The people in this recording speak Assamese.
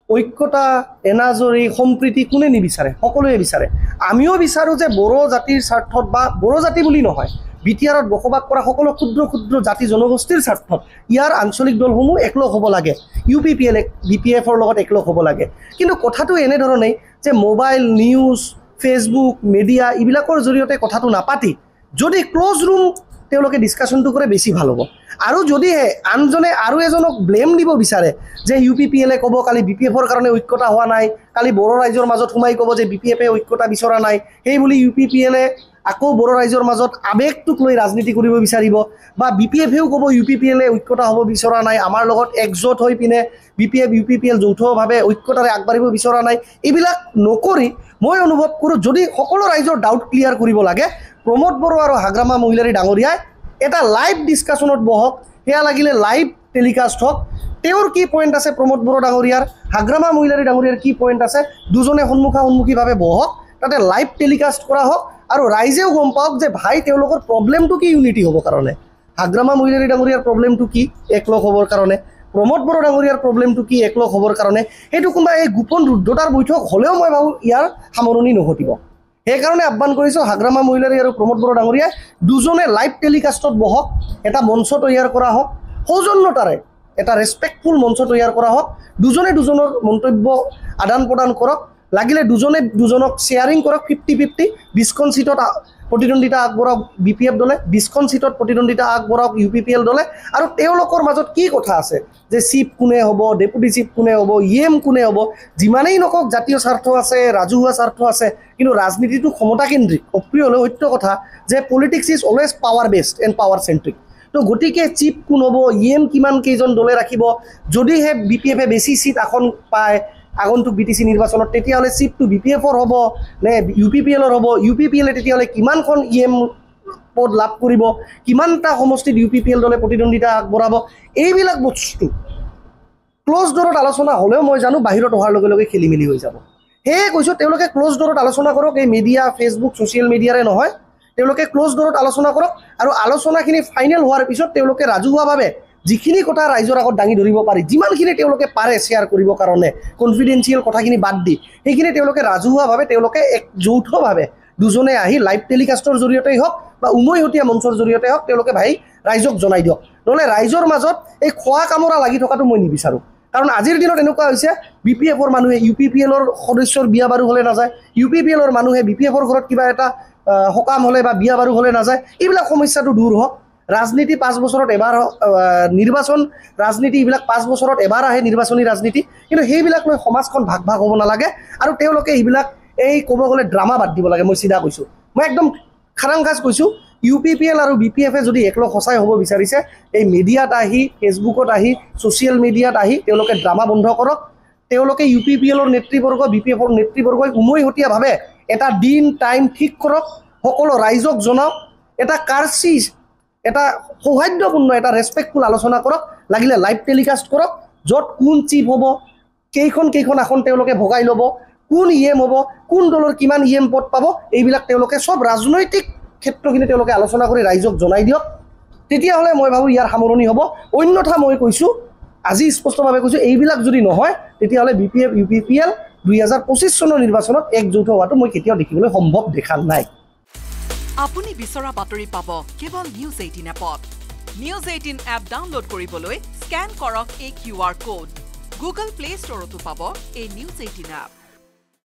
ঐক্যতা এনাজৰী সম্প্ৰীতি কোনে নিবিচাৰে সকলোৱে বিচাৰে আমিও বিচাৰো যে বড়ো জাতিৰ স্বাৰ্থত বা বড়ো জাতি বুলি নহয় বিটিআৰত বসবাস কৰা সকলো ক্ষুদ্ৰ ক্ষুদ্ৰ জাতি জনগোষ্ঠীৰ স্বাৰ্থত ইয়াৰ আঞ্চলিক দলসমূহ একলগ হ'ব লাগে ইউপিপিএল বিপিএফৰ লগত একলগ হ'ব লাগে কিন্তু কথাটো এনেধৰণেই যে মোবাইল নিউজ ফেচবুক মিডিয়া এইবিলাকৰ জৰিয়তে কথাটো নাপাতি যদি ক্লোজ ৰুম তেওঁলোকে ডিসকাশনটো কৰে বেছি ভাল হ'ব আৰু যদি আনজনে আৰু এজনক ব্লেম দিব বিচাৰে যে ইউপিপিএলে ক'ব কালি বিপিএফৰ কাৰণে ঐক্যতা হোৱা নাই কালি বড়ো ৰাইজৰ মাজত সোমাই ক'ব যে বিপিএফে ঐক্যতা বিচৰা নাই সেই বুলি ইউপিপিএলে আকৌ বড়ো ৰাইজৰ মাজত আবেগটোক লৈ ৰাজনীতি কৰিব বিচাৰিব বা বিপিএফেও ক'ব ইউপিপিএলে ঐক্যতা হ'ব বিচৰা নাই আমাৰ লগত একজোট হৈ পিনে বিপিএফ ইউপিপিএল যৌথভাৱে ঐক্যতাৰে আগবাঢ়িব বিচৰা নাই এইবিলাক নকৰি মই অনুভৱ কৰোঁ যদি সকলো ৰাইজৰ ডাউট ক্লিয়াৰ কৰিব লাগে প্ৰমোদ বড়ো আৰু হাগ্ৰামা মহিলাৰী ডাঙৰীয়াই এটা লাইভ ডিসকাশনত বহক হেয়া লাগিলে লাইভ টেলিকাস্ট হওক তেওঁৰ কি পইণ্ট আছে প্ৰমোদ বড়ো ডাঙৰীয়াৰ হাগ্ৰামা মহিলাৰী ডাঙৰীয়াৰ কি পইণ্ট আছে দুজনে সন্মুখীভাৱে বহক তাতে লাইভ টেলিকাস্ট কৰা হওক আৰু ৰাইজেও গম পাওক যে ভাই তেওঁলোকৰ প্ৰব্লেমটো কি ইউনিটি হ'ব কাৰণে হাগ্ৰামা মহিলাৰী ডাঙৰীয়াৰ প্ৰব্লেমটো কি একলগ হ'বৰ কাৰণে প্ৰমোদ বড়ো ডাঙৰীয়াৰ প্ৰব্লেমটো কি একলগ হ'বৰ কাৰণে সেইটো কোনোবা এই গোপন ৰুদ্ধতাৰ বৈঠক হ'লেও মই ভাবোঁ ইয়াৰ সামৰণি নঘটিব সেইকাৰণে আহ্বান কৰিছোঁ হাগ্ৰামা মহিলাৰী আৰু প্ৰমোদ বড়ো ডাঙৰীয়াই দুজনে লাইভ টেলিকাষ্টত বহক এটা মঞ্চ তৈয়াৰ কৰা হওক সৌজন্যতাৰে এটা ৰেসপেক্টফুল মঞ্চ তৈয়াৰ কৰা হওক দুজনে দুজনৰ মন্তব্য আদান প্ৰদান কৰক লাগিলে দুজনে দুজনক শেয়াৰিং কৰক 50-50 20খন সিটত প্ৰতিদ্বন্দ্বিতা আগবঢ়াওক বিপিএফ দলে 20খন সিটত প্ৰতিদ্বন্দ্বিতা আগবঢ়াওক ইউপিপিএল দলে আৰু তেওঁলোকৰ মাজত কি কথা আছে যে চিফ কোনে হ'ব ডেপুটি চিফ কোনে হ'ব ইএম কোনে হ'ব যিমানেই নকক জাতীয় স্বাৰ্থ আছে ৰাজহুৱা স্বাৰ্থ আছে কিন্তু ৰাজনীতিটো ক্ষমতাকেন্দ্ৰিক অপ্ৰিয় হ'লেও সত্য কথা যে politics is always power based and power centric তো গতিকে চিফ কোন হ'ব ইএম কিমান কেইজন দলে ৰাখিব যদিহে বিপিএফে বেছি সিট আসন পায় আগন্তুক বিটিসি নিৰ্বাচনত তেতিয়াহ'লে চিফটো বিপিএফৰ হ'ব নে ইউপিপিএলৰ হ'ব ইউপিপিএলে তেতিয়াহ'লে কিমানখন ইএম পদ লাভ কৰিব কিমানটা সমষ্টিত ইউপিপিএল দলে প্ৰতিদ্বন্দ্বিতা আগবঢ়াব এইবিলাক বস্তু ক্লোজ ডৰত আলোচনা হ'লেও মই জানো বাহিৰত অহাৰ লগে লগে খেলি মেলি হৈ যাব সেয়ে কৈছোঁ তেওঁলোকে ক্লোজ ডৰত আলোচনা কৰক এই মিডিয়া ফেচবুক ছ'চিয়েল মিডিয়াৰে নহয় তেওঁলোকে ক্লোজ ডৰত আলোচনা কৰক আৰু আলোচনাখিনি ফাইনেল হোৱাৰ পিছত তেওঁলোকে ৰাজহুৱাভাৱে যিখিনি কথা ৰাইজৰ আগত দাঙি ধৰিব পাৰি যিমানখিনি তেওঁলোকে পাৰে শ্বেয়াৰ কৰিব কাৰণে কনফিডেন্সিয়েল কথাখিনি বাদ দি সেইখিনি তেওঁলোকে ৰাজহুৱাভাৱে তেওঁলোকে এক যৌথভাৱে দুজনে আহি লাইভ টেলিকাষ্টৰ জৰিয়তেই হওক বা উমৈহতীয়া মঞ্চৰ জৰিয়তে হওক তেওঁলোকে ভাই ৰাইজক জনাই দিয়ক নহ'লে ৰাইজৰ মাজত এই খোৱা কামৰা লাগি থকাটো মই নিবিচাৰোঁ কাৰণ আজিৰ দিনত এনেকুৱা হৈছে বিপিএফৰ মানুহে ইউপিপিএলৰ সদস্যৰ বিয়া বাৰু হ'লে নাযায় ইউপিপিএলৰ মানুহে বিপিএফৰ ঘৰত কিবা এটা সকাম হ'লে বা বিয়া বাৰু হ'লে নাযায় এইবিলাক সমস্যাটো দূৰ হওক ৰাজনীতি 5 বছৰত এবাৰ নিৰ্বাচন ৰাজনীতি এইবিলাক 5 বছৰত এবাৰ আহে নিৰ্বাচনী ৰাজনীতি কিন্তু সেইবিলাক লৈ সমাজখন ভাগ ভাগ হ'ব নালাগে আৰু তেওঁলোকে এইবিলাক এই ক'ব গ'লে ড্ৰামা বাদ দিব লাগে মই চিধা কৈছোঁ মই একদম খাৰাংখাজ কৈছোঁ ইউপিপিএল আৰু বিপিএফে যদি একলগ সঁচাই হ'ব বিচাৰিছে এই মিডিয়াত আহি ফেচবুকত আহি ছ'চিয়েল মিডিয়াত আহি তেওঁলোকে ড্ৰামা বন্ধ কৰক তেওঁলোকে ইউপিপিএলৰ নেতৃবৰ্গ বিপিএফৰ নেতৃবৰ্গই উমৈহতীয়াভাৱে এটা দিন টাইম ঠিক কৰক সকলো ৰাইজক জনাওক এটা কাৰ্চি এটা সৌহাৰ্দ্যপূৰ্ণ এটা ৰেসপেক্টফুল আলোচনা কৰক লাগিলে লাইভ টেলিকাষ্ট কৰক য'ত কোন চিফ হ'ব কেইখন আসন তেওঁলোকে ভগাই ল'ব কোন ইএম হ'ব কোন দলৰ কিমান ইএম পদ পাব এইবিলাক তেওঁলোকে সব ৰাজনৈতিক ক্ষেত্ৰখিনি তেওঁলোকে আলোচনা কৰি ৰাইজক জনাই দিয়ক তেতিয়াহ'লে মই ভাবোঁ ইয়াৰ সামৰণি হ'ব অন্যথা মই কৈছোঁ আজি স্পষ্টভাৱে কৈছোঁ এইবিলাক যদি নহয় তেতিয়াহ'লে বিপিএফ ইউপিপিএল 2025 চনৰ নিৰ্বাচনত একজোট হোৱাটো মই কেতিয়াও দেখিবলৈ সম্ভৱ দেখা নাই আপুনি বিচৰা বাতৰি পাব কেৱল নিউজ 18 এপত নিউজ 18 এপ ডাউনলোড কৰিবলৈ স্ক্যান কৰক এই QR কোড গুগল প্লে ষ্টৰতো পাব এই নিউজ 18 এপ